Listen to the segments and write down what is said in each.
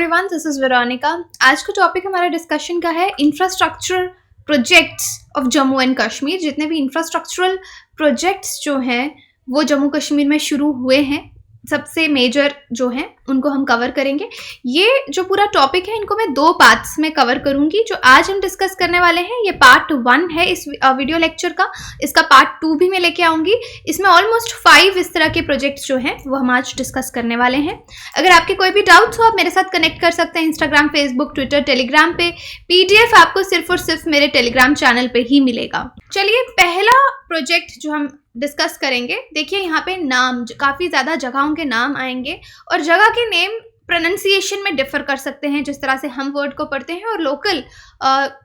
Everyone, this is Veronica. आज का topic हमारा डिस्कशन का है infrastructure projects of Jammu and Kashmir. जितने भी इंफ्रास्ट्रक्चरल प्रोजेक्ट्स जो हैं वो जम्मू कश्मीर में शुरू हुए हैं, सबसे मेजर जो हैं उनको हम कवर करेंगे। ये जो पूरा टॉपिक है इनको मैं 2 पार्ट्स में कवर करूंगी। जो आज हम डिस्कस करने वाले हैं ये पार्ट 1 है इस वीडियो लेक्चर का। इसका पार्ट 2 भी मैं लेके आऊंगी। इसमें ऑलमोस्ट 5 इस तरह के प्रोजेक्ट्स जो हैं वो हम आज डिस्कस करने वाले हैं। अगर आपके कोई भी डाउट्स हो आप मेरे साथ कनेक्ट कर सकते हैं इंस्टाग्राम, फेसबुक, ट्विटर, टेलीग्राम पे। PDF आपको सिर्फ और सिर्फ मेरे टेलीग्राम चैनल पे ही मिलेगा। चलिए, पहला प्रोजेक्ट जो हम डिस्कस करेंगे, देखिए यहाँ पे नाम, काफ़ी ज़्यादा जगहों के नाम आएंगे और जगह के नेम प्रोनाउंसिएशन में डिफ़र कर सकते हैं, जिस तरह से हम वर्ड को पढ़ते हैं और लोकल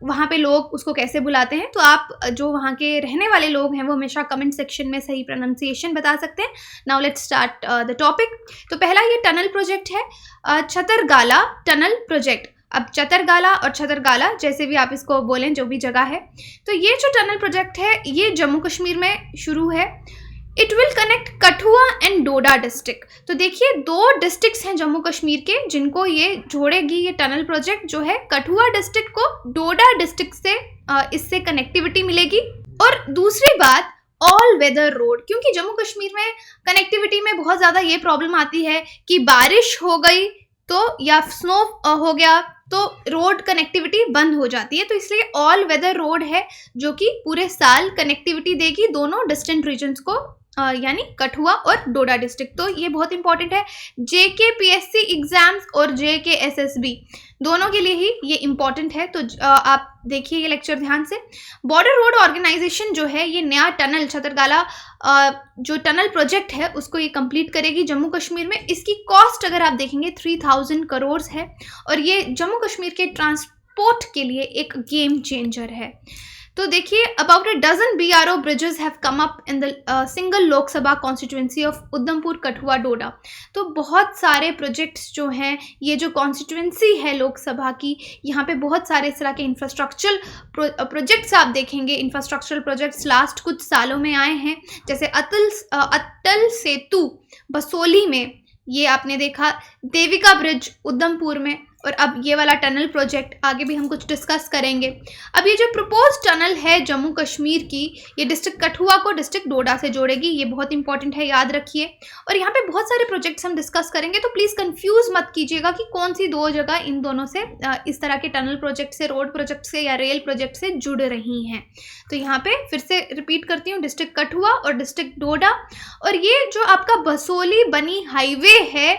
वहाँ पे लोग उसको कैसे बुलाते हैं। तो आप जो वहाँ के रहने वाले लोग हैं वो हमेशा कमेंट सेक्शन में सही प्रोनाउंसिएशन बता सकते हैं। Now let's start the topic. तो पहला ये टनल प्रोजेक्ट है, छतरगाला टनल प्रोजेक्ट। अब चतरगाला और छतरगाला जैसे भी आप इसको बोलें, जो भी जगह है, तो ये जो टनल प्रोजेक्ट है ये जम्मू कश्मीर में शुरू है। It will connect Kathua and Doda district. तो देखिए 2 डिस्ट्रिक्ट्स हैं जम्मू कश्मीर के जिनको ये जोड़ेगी। ये टनल प्रोजेक्ट जो है कठुआ डिस्ट्रिक्ट को डोडा डिस्ट्रिक्ट से इससे कनेक्टिविटी मिलेगी। और दूसरी बात, ऑल वेदर रोड, क्योंकि जम्मू कश्मीर में कनेक्टिविटी में बहुत ज़्यादा ये प्रॉब्लम आती है कि बारिश हो गई तो या स्नो हो गया तो रोड कनेक्टिविटी बंद हो जाती है। तो इसलिए ऑल वेदर रोड है जो कि पूरे साल कनेक्टिविटी देगी दोनों डिस्टेंट रीजन्स को, यानी कठुआ और डोडा डिस्ट्रिक्ट। तो ये बहुत इंपॉर्टेंट है। JKPSC एग्जाम्स और JKSSB दोनों के लिए ही ये इम्पॉर्टेंट है। तो आप देखिए ये लेक्चर ध्यान से। बॉर्डर रोड ऑर्गेनाइजेशन जो है ये नया टनल छतरगाला जो टनल प्रोजेक्ट है उसको ये कंप्लीट करेगी जम्मू कश्मीर में। इसकी कॉस्ट अगर आप देखेंगे 3000 करोड़ है और ये जम्मू कश्मीर के ट्रांसपोर्ट के लिए एक गेम चेंजर है। तो देखिए, about a dozen BRO bridges have come up in the single लोक सभा कॉन्स्टिट्यूंसी ऑफ उधमपुर, कठुआ, डोडा। तो बहुत सारे प्रोजेक्ट्स जो हैं, ये जो कॉन्स्टिट्यूंसी है लोकसभा की, यहाँ पे बहुत सारे इस तरह के इंफ्रास्ट्रक्चरल प्रोजेक्ट्स आप देखेंगे। इंफ्रास्ट्रक्चरल प्रोजेक्ट्स लास्ट कुछ सालों में आए हैं, जैसे अटल सेतु बसोली में, ये आपने देखा, देविका ब्रिज उधमपुर में, और अब ये वाला टनल प्रोजेक्ट आगे भी हम कुछ डिस्कस करेंगे। अब ये जो प्रपोज टनल है जम्मू कश्मीर की, ये डिस्ट्रिक्ट कठुआ को डिस्ट्रिक्ट डोडा से जोड़ेगी। ये बहुत इंपॉर्टेंट है, याद रखिए। और यहाँ पे बहुत सारे प्रोजेक्ट्स हम डिस्कस करेंगे, तो प्लीज़ कंफ्यूज मत कीजिएगा कि कौन सी 2 जगह इन दोनों से इस तरह के टनल प्रोजेक्ट से, रोड प्रोजेक्ट से या रेल प्रोजेक्ट से जुड़ रही हैं। तो यहाँ पे फिर से रिपीट करती हूँ, डिस्ट्रिक्ट कठुआ और डिस्ट्रिक्ट डोडा। और ये जो आपका बसोली बनी हाईवे है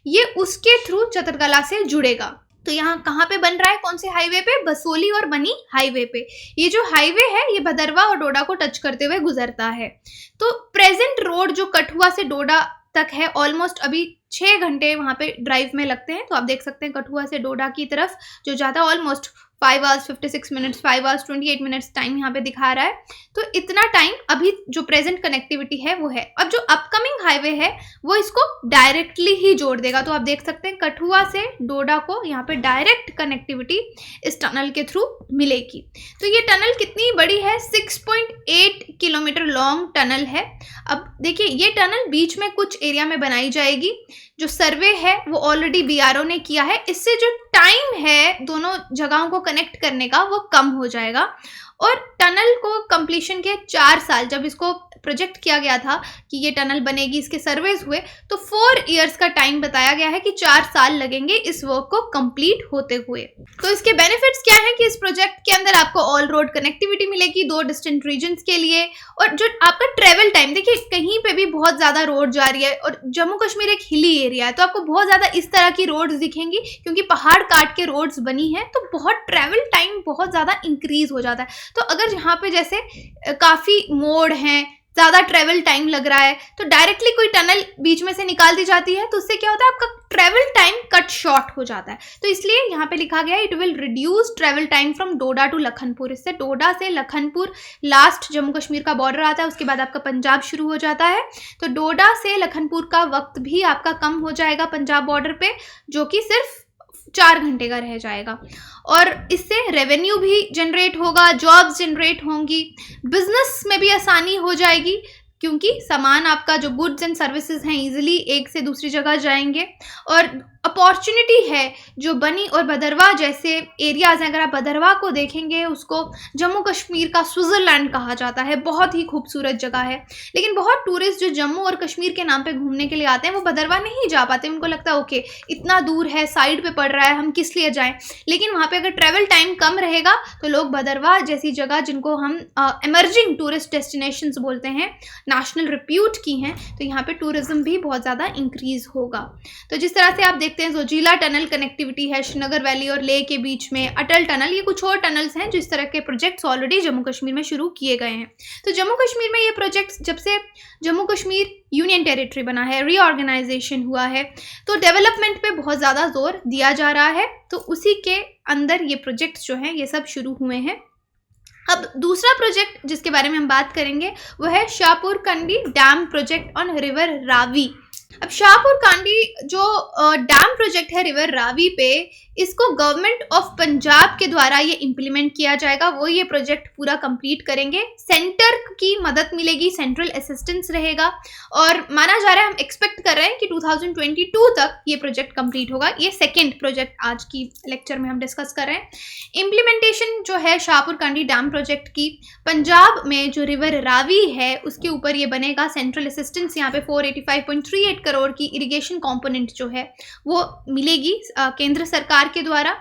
ये उसके थ्रू चतरगाला से जुड़ेगा। तो यहाँ कहाँ पे बन रहा है, कौन से हाईवे पे? बसोली और बनी हाईवे पे। ये जो हाईवे है ये भदरवा और डोडा को टच करते हुए गुजरता है। तो प्रेजेंट रोड जो कठुआ से डोडा तक है, ऑलमोस्ट अभी 6 घंटे वहाँ पे ड्राइव में लगते हैं। तो आप देख सकते हैं कठुआ से डोडा की तरफ जो जाता, almost 5 hours 56 minutes, 5 hours 28 minutes time यहाँ पे दिखा रहा है। तो इतना टाइम अभी जो प्रेजेंट कनेक्टिविटी है वो है। अब जो अपकमिंग हाईवे है वो इसको डायरेक्टली ही जोड़ देगा। तो आप देख सकते हैं कठुआ से डोडा को यहाँ पे डायरेक्ट कनेक्टिविटी इस टनल के थ्रू मिलेगी। तो ये टनल कितनी बड़ी है? 6.8 किलोमीटर लॉन्ग टनल है। अब देखिए ये टनल बीच में कुछ एरिया में बनाई जाएगी। जो सर्वे है वो ऑलरेडी BRO ने किया है। इससे जो टाइम है दोनों जगहों को कनेक्ट करने का वो कम हो जाएगा। और टनल को कंप्लीशन के 4 साल, जब इसको प्रोजेक्ट किया गया था कि ये टनल बनेगी, इसके सर्वेज हुए तो 4 इयर्स का टाइम बताया गया है कि 4 साल लगेंगे इस वर्क को कंप्लीट होते हुए। तो इसके बेनिफिट्स क्या है कि इस प्रोजेक्ट के अंदर आपको ऑल रोड कनेक्टिविटी मिलेगी 2 डिस्टेंट रीजन्स के लिए। और जो आपका ट्रेवल टाइम, देखिए कहीं पे भी बहुत ज़्यादा रोड जा रही है और जम्मू कश्मीर एक हिली एरिया है तो आपको बहुत ज़्यादा इस तरह की रोड्स दिखेंगी क्योंकि पहाड़ काट के रोड्स बनी है। तो बहुत ट्रेवल टाइम बहुत ज़्यादा इंक्रीज हो जाता है। तो अगर यहाँ पे जैसे काफ़ी मोड़ हैं, ज़्यादा ट्रैवल टाइम लग रहा है, तो डायरेक्टली कोई टनल बीच में से निकाल दी जाती है तो उससे क्या होता है, आपका ट्रैवल टाइम कट शॉर्ट हो जाता है। तो इसलिए यहाँ पे लिखा गया है it will reduce travel time from Doda to Lakhanpur. इससे डोडा से लखनपुर लास्ट जम्मू कश्मीर का बॉर्डर आता है, उसके बाद आपका पंजाब शुरू हो जाता है। तो डोडा से लखनपुर का वक्त भी आपका कम हो जाएगा पंजाब बॉर्डर पे, जो कि सिर्फ 4 घंटे का रह जाएगा। और इससे रेवेन्यू भी जनरेट होगा, जॉब्स जनरेट होंगी, बिजनेस में भी आसानी हो जाएगी क्योंकि सामान आपका जो गुड्स एंड सर्विसेज हैं इजीली एक से दूसरी जगह जाएंगे। और अपॉर्चुनिटी है जो बनी, और भदरवा जैसे एरियाज़ हैं, अगर आप भदरवा को देखेंगे उसको जम्मू कश्मीर का स्विट्ज़रलैंड कहा जाता है, बहुत ही खूबसूरत जगह है। लेकिन बहुत टूरिस्ट जो जम्मू और कश्मीर के नाम पे घूमने के लिए आते हैं वो भदरवा नहीं जा पाते, उनको लगता है ओके इतना दूर है, साइड पे पड़ रहा है, हम किस लिए जाएं। लेकिन वहाँ पे अगर ट्रैवल टाइम कम रहेगा तो लोग भदरवा जैसी जगह, जिनको हम एमर्जिंग टूरिस्ट डेस्टिनेशंस बोलते हैं, नेशनल रिप्यूट की हैं, तो यहाँ पे टूरिज्म भी बहुत ज़्यादा इंक्रीज़ होगा। तो जिस तरह से आप देखते हैं जोजिला टनल कनेक्टिविटी है श्रीनगर वैली और लेह के बीच में, अटल टनल, ये कुछ और टनल्स हैं जो इस तरह के प्रोजेक्ट्स ऑलरेडी जम्मू कश्मीर में शुरू किए गए हैं। तो जम्मू कश्मीर में ये प्रोजेक्ट्स, जब से जम्मू कश्मीर यूनियन टेरिटरी बना है, रीऑर्गेनाइजेशन हुआ है, तो डेवलपमेंट पे बहुत ज़्यादा जोर दिया जा रहा है। तो उसी के अंदर ये प्रोजेक्ट्स जो हैं ये सब शुरू हुए हैं। अब दूसरा प्रोजेक्ट जिसके बारे में हम बात करेंगे वो है Shahpur Kandi dam project on river Ravi. अब शाहपुर कांडी जो डैम प्रोजेक्ट है रिवर रावी पे, इसको गवर्नमेंट ऑफ पंजाब के द्वारा ये इम्प्लीमेंट किया जाएगा। वो ये प्रोजेक्ट पूरा कंप्लीट करेंगे, सेंटर की मदद मिलेगी, सेंट्रल असिस्टेंस रहेगा, और माना जा रहा है, हम एक्सपेक्ट कर रहे हैं कि 2022 तक ये प्रोजेक्ट कंप्लीट होगा। ये सेकेंड प्रोजेक्ट आज की लेक्चर में हम डिस्कस कर रहे हैं। इम्प्लीमेंटेशन जो है शाहपुर कांडी डैम प्रोजेक्ट की, पंजाब में जो रिवर रावी है उसके ऊपर ये बनेगा। सेंट्रल असिस्टेंस यहाँ पे 485.38 करोड़ की इरिगेशन कंपोनेंट जो है वो मिलेगी केंद्र सरकार के द्वारा,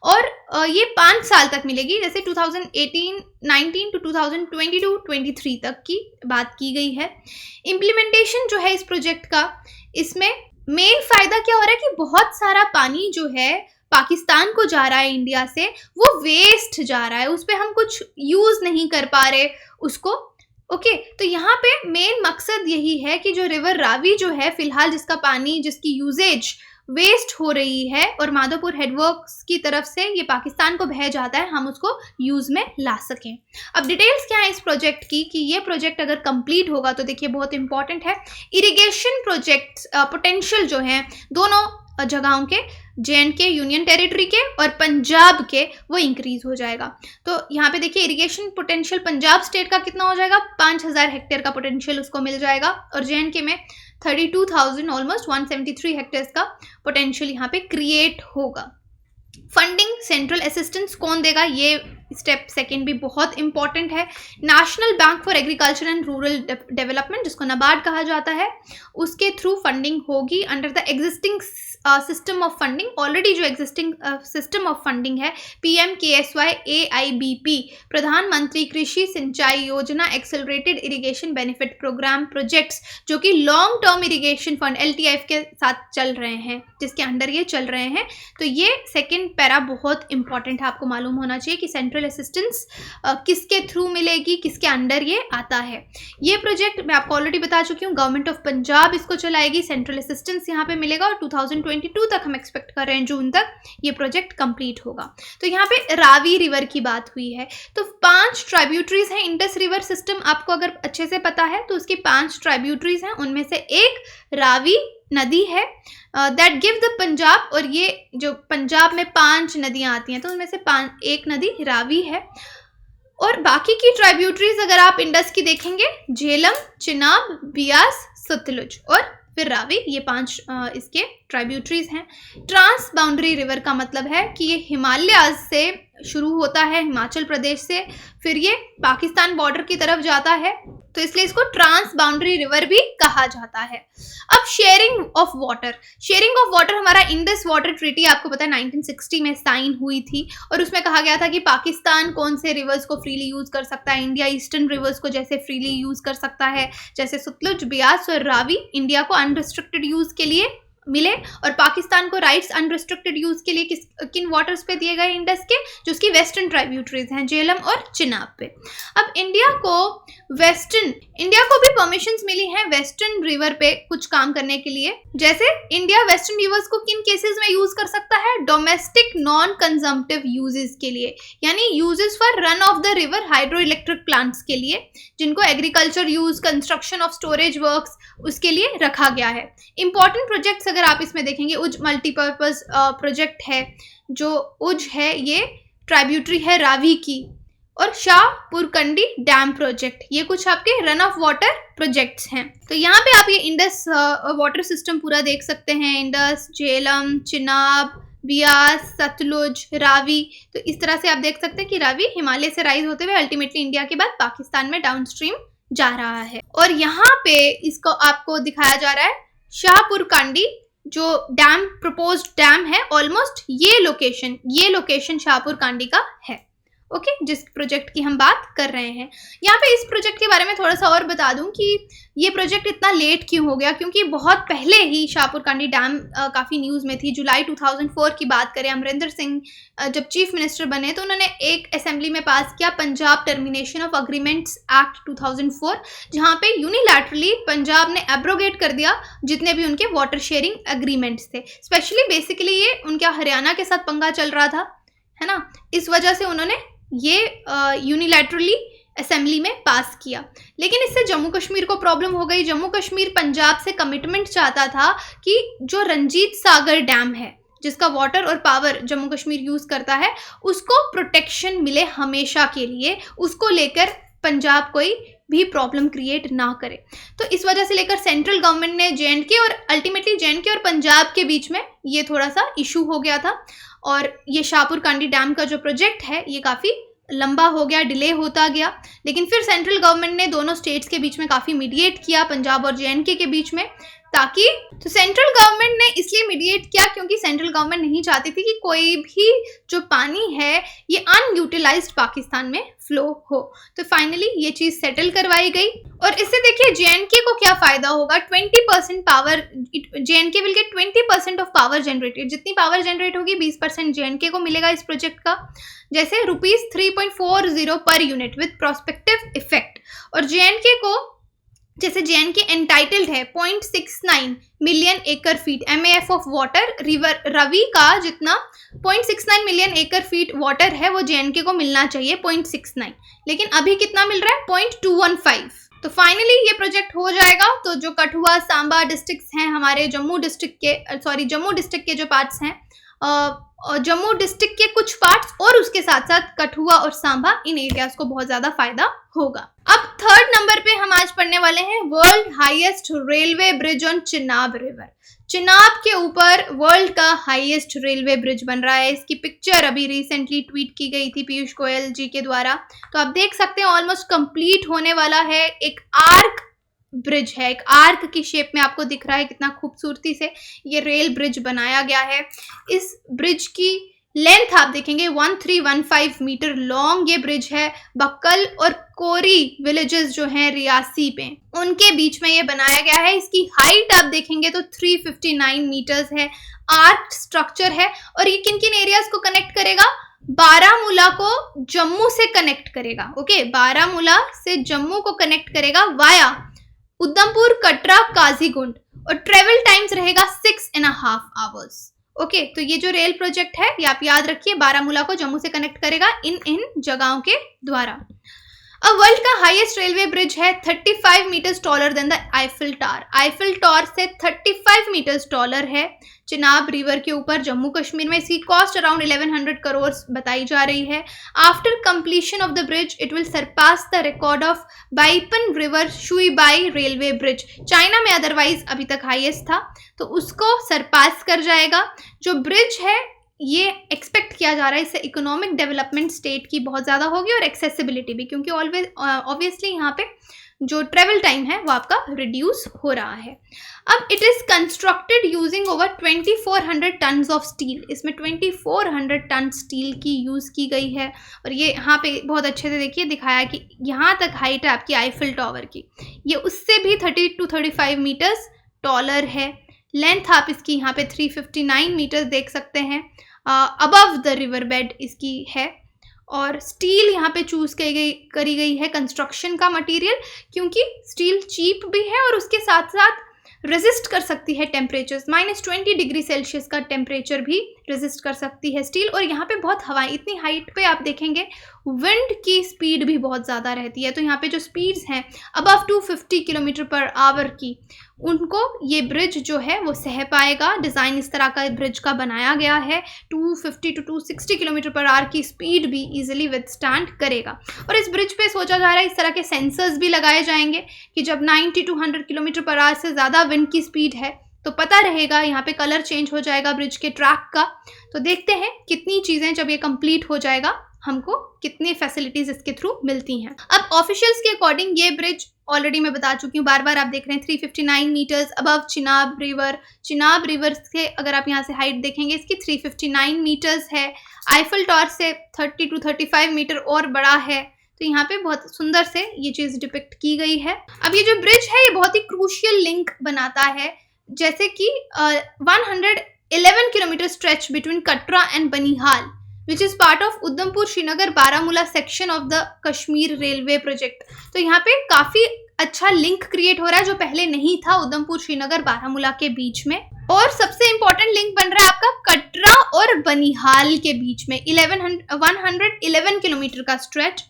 और ये 5 साल तक मिलेगी, जैसे 2018-19 टू 2022-23 तक की बात की गई है। इम्प्लीमेंटेशन जो है इस प्रोजेक्ट का, इसमें मेन फायदा क्या हो रहा है कि बहुत सारा पानी जो है पाकिस्तान को जा रहा है इंडिया से, वो वेस्ट जा रहा है, उस पर हम कुछ यूज़ नहीं कर पा रहे उसको। ओके, तो यहाँ पे मेन मकसद यही है कि जो रिवर रावी जो है फिलहाल, जिसका पानी, जिसकी यूजेज वेस्ट हो रही है और माधोपुर हेडवर्क्स की तरफ से ये पाकिस्तान को बह जाता है, हम उसको यूज़ में ला सकें। अब डिटेल्स क्या है इस प्रोजेक्ट की, कि ये प्रोजेक्ट अगर कंप्लीट होगा तो देखिए बहुत इंपॉर्टेंट है, इरिगेशन प्रोजेक्ट पोटेंशियल जो है दोनों जगहों के, JNK यूनियन टेरिटरी के और पंजाब के, वो इंक्रीज हो जाएगा। तो यहाँ पे देखिए इरिगेशन पोटेंशियल पंजाब स्टेट का कितना हो जाएगा, 5000 हेक्टेयर का पोटेंशियल उसको मिल जाएगा, और JNK में 32,000 ऑलमोस्ट 173 हेक्टेयर्स का पोटेंशियल यहाँ पे क्रिएट होगा। फंडिंग, सेंट्रल असिस्टेंस कौन देगा, ये स्टेप सेकेंड भी बहुत इंपॉर्टेंट है। National bank for agriculture and rural development, जिसको नाबार्ड कहा जाता है, उसके थ्रू फंडिंग होगी under the existing system of funding. Already जो एग्जिस्टिंग सिस्टम ऑफ फंडिंग है PMKSY AIBP, Pradhanmantri Krishi Sinchai Yojana accelerated irrigation benefit program projects, जो कि long term irrigation fund LTIF के साथ चल रहे हैं, जिसके अंडर ये चल रहे हैं। तो ये सेकेंड पैरा बहुत इंपॉर्टेंट है, आपको मालूम होना चाहिए कि सेंट्रल असिस्टेंस किसके थ्रू मिलेगी, किसके अंडर ये आता है। ये प्रोजेक्ट मैं आपको ऑलरेडी बता चुकी हूँ, गवर्नमेंट ऑफ पंजाब इसको चलाएगी, सेंट्रल असिस्टेंस यहाँ पे मिलेगा, और 2022 तक हम एक्सपेक्ट कर रहे हैं, जून तक ये प्रोजेक्ट कंप्लीट होगा। तो यहाँ पे रावी रिवर की बात हुई है, तो 5 ट्राइब्यूटरीज हैं। इंडस रिवर सिस्टम आपको अगर अच्छे से पता है तो उसकी 5 ट्राइब्यूटरीज हैं, उनमें से एक रावी नदी है दैट गिव द पंजाब, और ये जो पंजाब में 5 नदियां आती हैं तो उनमें से एक नदी रावी है। और बाकी की ट्राइब्यूटरीज अगर आप इंडस की देखेंगे, झेलम, चिनाब, बियास, सतलुज और फिर रावी, ये 5 इसके ट्राइब्यूटरीज हैं। ट्रांस बाउंड्री रिवर का मतलब है कि ये हिमालय से शुरू होता है, हिमाचल प्रदेश से, फिर ये पाकिस्तान बॉर्डर की तरफ जाता है, तो इसलिए इसको ट्रांस बाउंड्री रिवर भी कहा जाता है। अब sharing of water, sharing of water, हमारा इंडस वाटर ट्रीटी आपको पता है 1960 में साइन हुई थी, और उसमें कहा गया था कि पाकिस्तान कौन से रिवर्स को फ्रीली यूज कर सकता है, इंडिया ईस्टर्न रिवर्स को जैसे फ्रीली यूज कर सकता है, जैसे सतलुज, बियास और रावी इंडिया को अनरिस्ट्रिक्टेड यूज के लिए मिले, और पाकिस्तान को राइट्स अनरिस्ट्रिक्टेड यूज के लिए किन वाटर्स पे दिए गए इंडस के, जो उसकी वेस्टर्न ट्राइब्यूटरीज हैं, झेलम और चिनाब पे। अब इंडिया को भी परमिशंस मिली हैं वेस्टर्न रिवर पे कुछ काम करने के लिए, जैसे इंडिया वेस्टर्न रिवर्स को किन केसेस में यूज कर सकता है, डोमेस्टिक नॉन कंजम्पटिव यूजेस के लिए, यानी uses for run of the river hydro electric plants के लिए, जिनको agriculture use, construction of storage works, उसके लिए रखा गया है। इंपॉर्टेंट प्रोजेक्ट्स अगर आप इसमें देखेंगे, उज मल्टीपर्पज प्रोजेक्ट है, जो उज है ये ट्राइब्यूटरी है रावी की, और शाहपुरकंडी डैम प्रोजेक्ट, ये कुछ आपके रन ऑफ वाटर प्रोजेक्ट्स हैं। तो यहाँ पे आप ये इंडस वाटर सिस्टम पूरा देख सकते हैं, इंडस, झेलम, चिनाब, बियास, सतलुज, रावी। तो इस तरह से आप देख सकते हैं कि रावी हिमालय से राइज होते हुए अल्टीमेटली इंडिया के बाद पाकिस्तान में डाउनस्ट्रीम जा रहा है। और यहाँ पे इसको आपको दिखाया जा रहा है शाहपुरकंडी जो डैम, प्रपोज्ड डैम है, ऑलमोस्ट ये लोकेशन शाहपुरकंडी का है। ओके, जिस प्रोजेक्ट की हम बात कर रहे हैं। यहाँ पे इस प्रोजेक्ट के बारे में थोड़ा सा और बता दूं कि ये प्रोजेक्ट इतना लेट क्यों हो गया, क्योंकि बहुत पहले ही शाहपुरकंडी डैम काफ़ी न्यूज़ में थी। जुलाई 2004 की बात करें, अमरिंदर सिंह जब चीफ मिनिस्टर बने तो उन्होंने एक असेंबली में पास किया Punjab termination of agreements act 2004, जहाँ पे यूनिलैटरली पंजाब ने एब्रोगेट कर दिया जितने भी उनके वाटर शेयरिंग एग्रीमेंट्स थे। स्पेशली बेसिकली ये उनका हरियाणा के साथ पंगा चल रहा था, है ना, इस वजह से उन्होंने ये यूनिलैटरली असेंबली में पास किया। लेकिन इससे जम्मू कश्मीर को प्रॉब्लम हो गई। जम्मू कश्मीर पंजाब से कमिटमेंट चाहता था कि जो रंजीत सागर डैम है, जिसका वाटर और पावर जम्मू कश्मीर यूज़ करता है, उसको प्रोटेक्शन मिले हमेशा के लिए, उसको लेकर पंजाब कोई भी प्रॉब्लम क्रिएट ना करे। तो इस वजह से लेकर सेंट्रल गवर्नमेंट ने जे.एंड.के और अल्टीमेटली जे.एंड.के और पंजाब के बीच में ये थोड़ा सा इशू हो गया था। और ये शाहपुरकंडी डैम का जो प्रोजेक्ट है ये काफ़ी लंबा हो गया, डिले होता गया। लेकिन फिर सेंट्रल गवर्नमेंट ने दोनों स्टेट्स के बीच में काफ़ी मीडिएट किया, पंजाब और जे.एंड.के के बीच में, ताकि तो सेंट्रल गवर्नमेंट ने इसलिए मीडिएट किया क्योंकि सेंट्रल गवर्नमेंट नहीं चाहती थी कि कोई भी जो पानी है ये अनयूटिलाइज्ड पाकिस्तान में फ्लो हो। तो फाइनली ये चीज़ सेटल करवाई गई। और इससे देखिए जे.एंड.के को क्या फ़ायदा होगा, 20% power, J&K will get 20% of power generated. जितनी पावर जनरेट होगी 20% जे.एंड.के को मिलेगा इस प्रोजेक्ट का, जैसे ₹3.40 पर यूनिट विद प्रोस्पेक्टिव इफेक्ट। और जे.एंड.के को, जैसे जे.एंड.के एंटाइटल्ड है 0.69 million acre feet MAF of water, river Ravi का जितना 0.69 मिलियन एकड़ फीट वाटर है वो जे.एंड.के को मिलना चाहिए 0.69, लेकिन अभी कितना मिल रहा है 0.215। तो फाइनली ये प्रोजेक्ट हो जाएगा। तो जो कठुआ, सांबा डिस्ट्रिक्ट्स हैं हमारे, जम्मू डिस्ट्रिक्ट के जो पार्ट्स हैं, जम्मू डिस्ट्रिक्ट के कुछ पार्ट्स और उसके साथ साथ कठुआ और सांबा, इन एरियाज को बहुत ज़्यादा फायदा होगा। अब थर्ड नंबर पे हम आज पढ़ने वाले हैं world highest railway bridge on Chenab river. Chenab के ऊपर वर्ल्ड का हाईएस्ट रेलवे ब्रिज बन रहा है। इसकी पिक्चर अभी रिसेंटली ट्वीट की गई थी पीयूष गोयल जी के द्वारा। तो आप देख सकते हैं ऑलमोस्ट कंप्लीट होने वाला है। एक आर्क ब्रिज है, एक आर्क की शेप में आपको दिख रहा है, कितना खूबसूरती से ये रेल ब्रिज बनाया गया है। इस ब्रिज की लेंथ आप देखेंगे 1315 मीटर लॉन्ग ये ब्रिज है। बक्कल और कोरी विलेजेस जो हैं रियासी पे, उनके बीच में ये बनाया गया है। इसकी हाइट आप देखेंगे तो 359 मीटर्स है। आर्क स्ट्रक्चर है और ये किन किन एरियाज को कनेक्ट करेगा, बारामूला को जम्मू से कनेक्ट करेगा। ओके, बारामूला से जम्मू को कनेक्ट करेगा वाया उधमपुर, कटरा, काजीगुंड, और ट्रेवल टाइम्स रहेगा 6.5 आवर्स। ओके, तो ये जो रेल प्रोजेक्ट है ये आप याद रखिए, बारामूला को जम्मू से कनेक्ट करेगा इन जगहों के द्वारा। अब वर्ल्ड का हाईएस्ट रेलवे ब्रिज है 35 metres taller than the Eiffel tower. Eiffel tower से 35 मीटर्स टॉलर है चिनाब रिवर के ऊपर जम्मू कश्मीर में। इसकी कॉस्ट अराउंड 1100 करोड़ बताई जा रही है। After completion of the bridge it will surpass the record of Beipan river Shuibai railway bridge. China में अदरवाइज अभी तक हाईएस्ट था, तो उसको सरपास कर जाएगा। जो ब्रिज है ये एक्सपेक्ट किया जा रहा है इससे इकोनॉमिक डेवलपमेंट स्टेट की बहुत ज़्यादा होगी और एक्सेसिबिलिटी भी, क्योंकि ऑब्वियसली यहाँ पे जो ट्रेवल टाइम है वो आपका रिड्यूस हो रहा है। अब it is constructed using over 2400 tons of steel. इसमें 2400 टन स्टील की यूज़ की गई है। और ये यहाँ पे बहुत अच्छे से देखिए दिखाया कि यहाँ तक हाइट है आपकी आईफिल टावर की, ये उससे भी 30 to 35 मीटर्स टॉलर है। लेंथ आप इसकी यहाँ पे 359 मीटर्स देख सकते हैं। अबव द रिवर बेड इसकी है। और स्टील यहाँ पे चूज़ करी गई है कंस्ट्रक्शन का मटेरियल, क्योंकि स्टील चीप भी है और उसके साथ साथ रेजिस्ट कर सकती है टेम्परेचर्स। -20 डिग्री सेल्सियस का टेम्परेचर भी रेजिस्ट कर सकती है स्टील। और यहाँ पे बहुत हवाएं, इतनी हाइट पे आप देखेंगे विंड की स्पीड भी बहुत ज़्यादा रहती है, तो यहाँ पे जो स्पीड्स हैं अबव 250 किलोमीटर पर आवर की, उनको ये ब्रिज जो है वो सह पाएगा। डिज़ाइन इस तरह का ब्रिज का बनाया गया है, 250 टू 260 किलोमीटर पर आवर की स्पीड भी इजीली विथस्टैंड करेगा। और इस ब्रिज पे सोचा जा रहा है इस तरह के सेंसर्स भी लगाए जाएंगे कि जब 90 टू 100 किलोमीटर पर आवर से ज़्यादा विंड की स्पीड है तो पता रहेगा, यहाँ पे कलर चेंज हो जाएगा ब्रिज के ट्रैक का। तो देखते हैं कितनी चीज़ें जब ये कंप्लीट हो जाएगा हमको कितनी फैसिलिटीज इसके थ्रू मिलती हैं। अब ऑफिशियल्स के अकॉर्डिंग ये ब्रिज ऑलरेडी मैं बता चुकी हूँ, बार बार आप देख रहे हैं 359 metres above Chenab river. Chenab river से अगर आप यहाँ से हाइट देखेंगे इसकी 359 मीटर्स है। आईफल टावर से 30 टू 35 मीटर और बड़ा है। तो यहाँ पे बहुत सुंदर से ये चीज़ डिपिक्ट की गई है। अब ये जो ब्रिज है ये बहुत ही क्रूशियल लिंक बनाता है, जैसे कि 111 kilometre stretch between Katra and Banihal which is part of Udhampur Srinagar Baramulla section of the Kashmir railway project. तो यहाँ पे काफी अच्छा लिंक क्रिएट हो रहा है जो पहले नहीं था उधमपुर श्रीनगर बारामूला के बीच में। और सबसे इंपॉर्टेंट लिंक बन रहा है आपका कटरा और बनिहाल के बीच में 111 किलोमीटर का स्ट्रेच।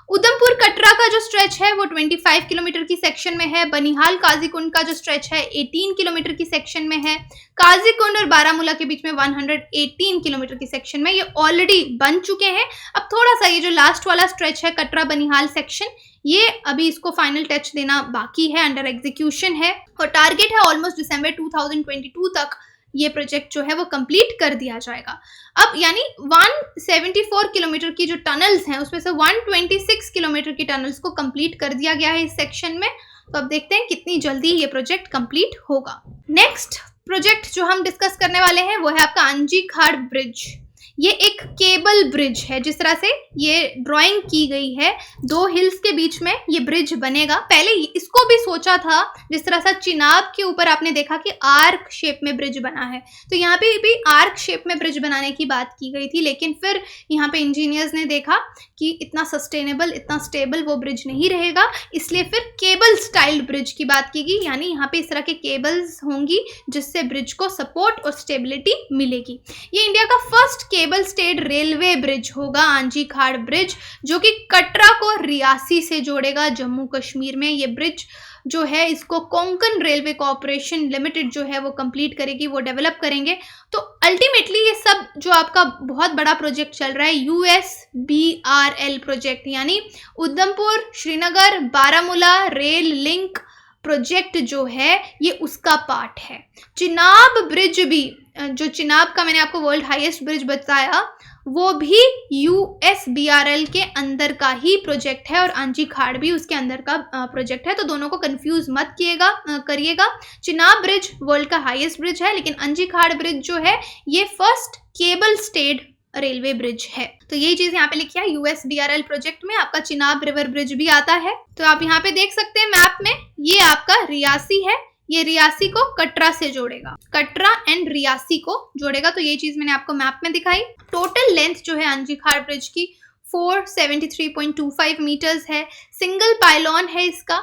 उधमपुर कटरा का जो स्ट्रेच है वो 25 किलोमीटर की सेक्शन में है। बनिहाल काजीकुंड का जो स्ट्रेच है 18 किलोमीटर की सेक्शन में है। काजीकुंड और बारामूला के बीच में 118 किलोमीटर की सेक्शन में ये ऑलरेडी बन चुके हैं। अब थोड़ा सा ये जो लास्ट वाला स्ट्रेच है कटरा बनिहाल सेक्शन, ये अभी इसको फाइनल टच देना बाकी है, अंडर एग्जीक्यूशन है और टारगेट है ऑलमोस्ट दिसंबर 2022 तक ये प्रोजेक्ट जो है वो कंप्लीट कर दिया जाएगा। अब यानी 174 किलोमीटर की जो टनल्स हैं उसमें से 126 किलोमीटर की टनल्स को कंप्लीट कर दिया गया है इस सेक्शन में। तो अब देखते हैं कितनी जल्दी ये प्रोजेक्ट कंप्लीट होगा। नेक्स्ट प्रोजेक्ट जो हम डिस्कस करने वाले हैं वो है आपका अंजी खाड़ ब्रिज। ये एक केबल ब्रिज है, जिस तरह से ये ड्राइंग की गई है, दो हिल्स के बीच में ये ब्रिज बनेगा। पहले इसको भी सोचा था जिस तरह से चिनाब के ऊपर आपने देखा कि आर्क शेप में ब्रिज बना है, तो यहाँ पे भी आर्क शेप में ब्रिज बनाने की बात की गई थी। लेकिन फिर यहाँ पे इंजीनियर्स ने देखा कि इतना सस्टेनेबल, इतना स्टेबल वो ब्रिज नहीं रहेगा, इसलिए फिर केबल स्टाइल्ड ब्रिज की बात की गई। यानी यहाँ पे इस तरह के केबल्स होंगी जिससे ब्रिज को सपोर्ट और स्टेबिलिटी मिलेगी। ये इंडिया का first cable stayed railway bridge होगा आंजी खाड़ ब्रिज, जो कि कटरा को रियासी से जोड़ेगा जम्मू कश्मीर में। ये ब्रिज जो है इसको कोंकण रेलवे कॉर्पोरेशन लिमिटेड जो है वो कंप्लीट करेगी, वो डेवलप करेंगे। तो अल्टीमेटली ये सब जो आपका बहुत बड़ा प्रोजेक्ट चल रहा है USBRL प्रोजेक्ट, यानी Udhampur Srinagar Baramulla rail link project जो है ये उसका पार्ट है। चिनाब ब्रिज भी, जो चिनाब का मैंने आपको वर्ल्ड हाईएस्ट ब्रिज बताया, वो भी USBRL के अंदर का ही प्रोजेक्ट है और आंजी खाड़ भी उसके अंदर का प्रोजेक्ट है। तो दोनों को कंफ्यूज मत करिएगा। चिनाब ब्रिज वर्ल्ड का हाईएस्ट ब्रिज है, लेकिन आंजी खाड़ ब्रिज जो है ये first cable stayed railway bridge है। तो यही चीज यहाँ पे लिखी है। USBRL प्रोजेक्ट में आपका चिनाब रिवर ब्रिज भी आता है। तो आप यहाँ पे देख सकते हैं मैप में, ये आपका रियासी है, ये रियासी को कटरा से जोड़ेगा, कटरा एंड रियासी को जोड़ेगा। तो ये चीज मैंने आपको मैप में दिखाई। टोटल लेंथ जो है आंजी खाड़ ब्रिज की 473.25 मीटर्स है। सिंगल पाइलॉन है इसका।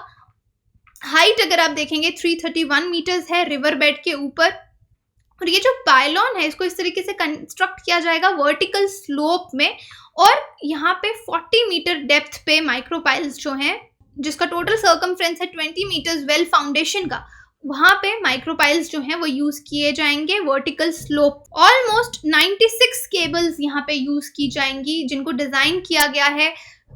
हाइट अगर आप देखेंगे 331 मीटर्स है रिवर बेड के ऊपर। और ये जो पाइलॉन है इसको इस तरीके से कंस्ट्रक्ट किया जाएगा वर्टिकल स्लोप में, और यहाँ पे 40 मीटर डेप्थ पे माइक्रोपाइल्स जो हैं, जिसका टोटल सर्कमफ्रेंस है 20 मीटर्स वेल फाउंडेशन का, वहां पे माइक्रोपाइल्स जो हैं वो यूज किए जाएंगे वर्टिकल स्लोप। ऑलमोस्ट 96 केबल्स यहाँ पे यूज की जाएंगी, जिनको डिजाइन किया गया है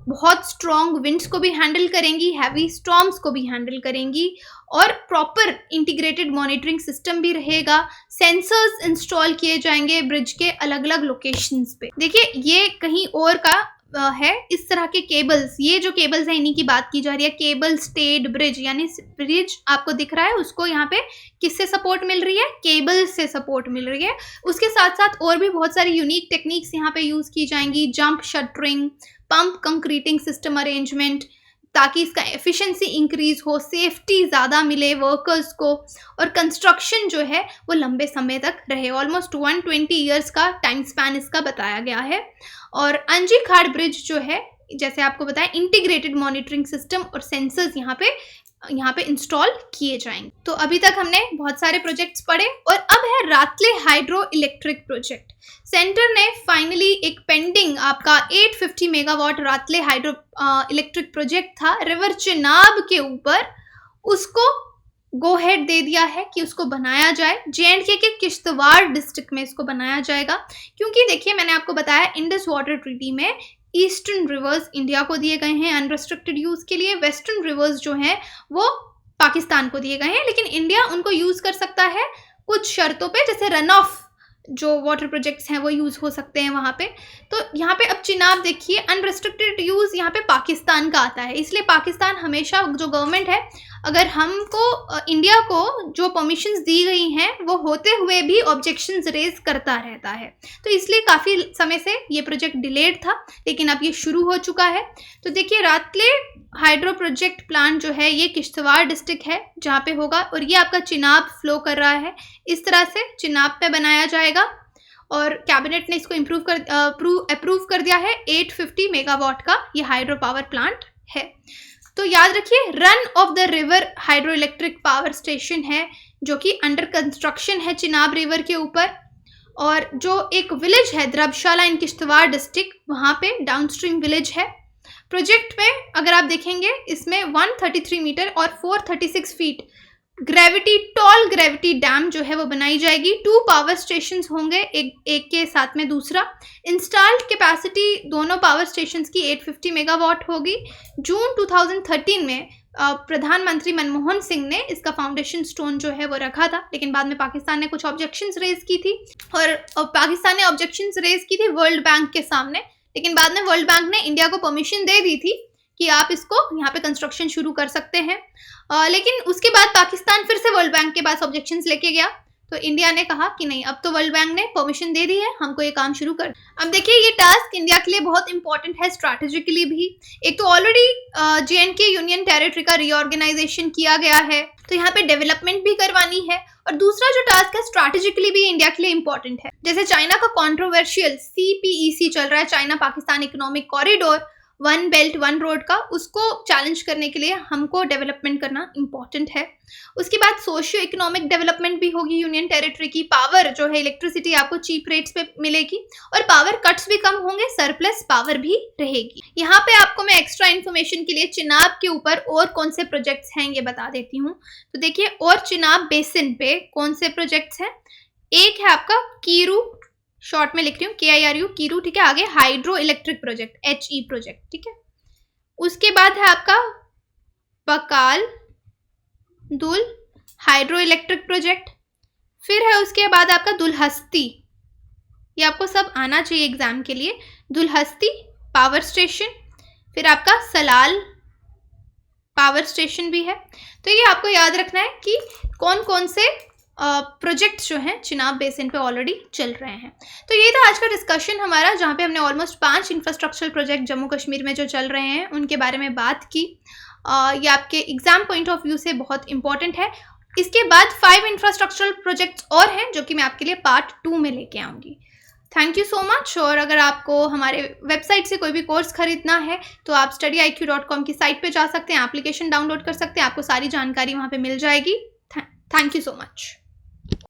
बहुत स्ट्रॉन्ग विंड्स को भी हैंडल करेंगी, हैवी स्टॉर्म्स को भी हैंडल करेंगी, और प्रॉपर इंटीग्रेटेड मॉनिटरिंग सिस्टम भी रहेगा। सेंसर्स इंस्टॉल किए जाएंगे ब्रिज के अलग अलग लोकेशंस पे। देखिए ये कहीं और का है इस तरह के केबल्स, ये जो केबल्स है इन्हीं की बात की जा रही है। केबल स्टेड ब्रिज, यानी ब्रिज आपको दिख रहा है उसको यहाँ पे किससे सपोर्ट मिल रही है, केबल से सपोर्ट मिल रही है। उसके साथ साथ और भी बहुत सारी यूनिक टेक्निक्स यहाँ पे यूज की जाएंगी, jump shuttering, pump concreting system arrangement, ताकि इसका एफिशिएंसी इंक्रीज हो, सेफ्टी ज़्यादा मिले वर्कर्स को, और कंस्ट्रक्शन जो है वो लंबे समय तक रहे। ऑलमोस्ट 120 ईयर्स का टाइम स्पैन इसका बताया गया है। और अंजी खाड़ ब्रिज जो है, जैसे आपको बताया, इंटीग्रेटेड मॉनिटरिंग सिस्टम और सेंसर्स यहाँ पे यहाँ पे इंस्टॉल किए जाएंगे। तो अभी तक हमने बहुत सारे प्रोजेक्ट्स पढ़े और अब है रातले हाइड्रो इलेक्ट्रिक प्रोजेक्ट। सेंटर ने फाइनली एक पेंडिंग आपका 850 मेगावाट रातले हाइड्रो इलेक्ट्रिक प्रोजेक्ट था रिवर चिनाब के ऊपर, उसको गो हेड दे दिया है कि उसको बनाया जाए। J&K के किश्तवाड़ डिस्ट्रिक्ट में इसको बनाया जाएगा, क्योंकि देखिए मैंने आपको बताया इंडस वाटर ट्रीटी में ईस्टर्न रिवर्स इंडिया को दिए गए हैं अनरेस्ट्रिक्टेड यूज़ के लिए, वेस्टर्न रिवर्स जो हैं वो पाकिस्तान को दिए गए हैं, लेकिन इंडिया उनको यूज़ कर सकता है कुछ शर्तों पे, जैसे रन ऑफ जो वाटर प्रोजेक्ट्स हैं वो यूज़ हो सकते हैं वहाँ पे। तो यहाँ पे अब चिनाब देखिए अनरेस्ट्रिक्टेड यूज़ यहाँ पे पाकिस्तान का आता है, इसलिए पाकिस्तान हमेशा जो गवर्नमेंट है अगर हमको इंडिया को जो परमिशंस दी गई हैं वो होते हुए भी ऑब्जेक्शंस रेज करता रहता है। तो इसलिए काफ़ी समय से ये प्रोजेक्ट डिलेड था, लेकिन अब ये शुरू हो चुका है। तो देखिए रातले हाइड्रो प्रोजेक्ट प्लांट जो है ये किश्तवाड़ डिस्ट्रिक्ट है जहाँ पे होगा, और ये आपका चिनाब फ्लो कर रहा है, इस तरह से चिनाब पे बनाया जाएगा। और कैबिनेट ने इसको अप्रूव कर दिया है। 850 मेगावाट का ये हाइड्रो पावर प्लांट है। तो याद रखिए run of the river hydro electric power station है जो कि अंडर कंस्ट्रक्शन है चिनाब रिवर के ऊपर, और जो एक विलेज है द्रबशाला इन किश्तवाड़ डिस्ट्रिक्ट, वहाँ पे डाउनस्ट्रीम विलेज है। प्रोजेक्ट में अगर आप देखेंगे इसमें 133 मीटर और 436 फीट टॉल ग्रेविटी डैम जो है वो बनाई जाएगी। 2 पावर स्टेशंस होंगे, एक के साथ में दूसरा। इंस्टॉल्ड कैपेसिटी दोनों पावर स्टेशंस की 850 मेगावाट होगी। जून 2013 में प्रधानमंत्री मनमोहन सिंह ने इसका फाउंडेशन स्टोन जो है वो रखा था, लेकिन बाद में पाकिस्तान ने कुछ ऑब्जेक्शंस रेज की थी, और पाकिस्तान ने ऑब्जेक्शंस रेज की थी वर्ल्ड बैंक के सामने, लेकिन बाद में वर्ल्ड बैंक ने इंडिया को परमिशन दे दी थी कि आप इसको यहाँ पे कंस्ट्रक्शन शुरू कर सकते हैं। लेकिन उसके बाद पाकिस्तान फिर से वर्ल्ड बैंक के पास ऑब्जेक्शंस लेके गया, तो इंडिया ने कहा कि नहीं, अब तो वर्ल्ड बैंक ने परमिशन दे दी है, हमको ये काम शुरू कर। अब देखिए ये टास्क इंडिया के लिए बहुत इंपॉर्टेंट है स्ट्रैटेजिकली भी। एक तो ऑलरेडी J&K यूनियन टेरिटरी का रीऑर्गेनाइजेशन किया गया है, तो यहाँ पे डेवलपमेंट भी करवानी है, और दूसरा जो टास्क है स्ट्रैटेजिकली भी इंडिया के लिए इंपॉर्टेंट है। जैसे चाइना का कॉन्ट्रोवर्शियल CPEC चल रहा है, China Pakistan economic corridor, 1 belt 1 road का, उसको चैलेंज करने के लिए हमको डेवलपमेंट करना इंपॉर्टेंट है। उसके बाद सोशियो इकोनॉमिक डेवलपमेंट भी होगी यूनियन टेरिटरी की। पावर जो है इलेक्ट्रिसिटी आपको चीप रेट्स पे मिलेगी, और पावर कट्स भी कम होंगे, सरप्लस पावर भी रहेगी। यहाँ पे आपको मैं एक्स्ट्रा इन्फॉर्मेशन के लिए चिनाब के ऊपर और कौन से प्रोजेक्ट्स हैं ये बता देती हूँ। तो देखिए और चिनाब बेसिन पे कौन से प्रोजेक्ट्स हैं। एक है आपका कीरू, शॉर्ट में लिख रही हूँ KIRU, कीरू, ठीक है। आगे hydro electric project HE project, ठीक है। उसके बाद है आपका पकाल दुल हाइड्रो इलेक्ट्रिक प्रोजेक्ट। फिर है उसके बाद आपका दुलहस्ती, ये आपको सब आना चाहिए एग्जाम के लिए, दुलहस्ती पावर स्टेशन। फिर आपका सलाल पावर स्टेशन भी है। तो ये आपको याद रखना है कि कौन कौन से प्रोजेक्ट्स जो हैं चिनाब बेसिन पे ऑलरेडी चल रहे हैं। तो ये था आज का डिस्कशन हमारा, जहाँ पे हमने almost 5 infrastructural project Jammu Kashmir में जो चल रहे हैं उनके बारे में बात की। ये आपके एग्जाम पॉइंट ऑफ व्यू से बहुत इंपॉर्टेंट है। इसके बाद 5 इंफ्रास्ट्रक्चरल प्रोजेक्ट्स और हैं जो कि मैं आपके लिए पार्ट 2 में लेके आऊँगी। Thank you so much. और अगर आपको हमारे वेबसाइट से कोई भी कोर्स खरीदना है तो आप studiiq.com की साइट पे जा सकते हैं, एप्लीकेशन डाउनलोड कर सकते हैं, आपको सारी जानकारी वहाँ पे मिल जाएगी। Thank you so much.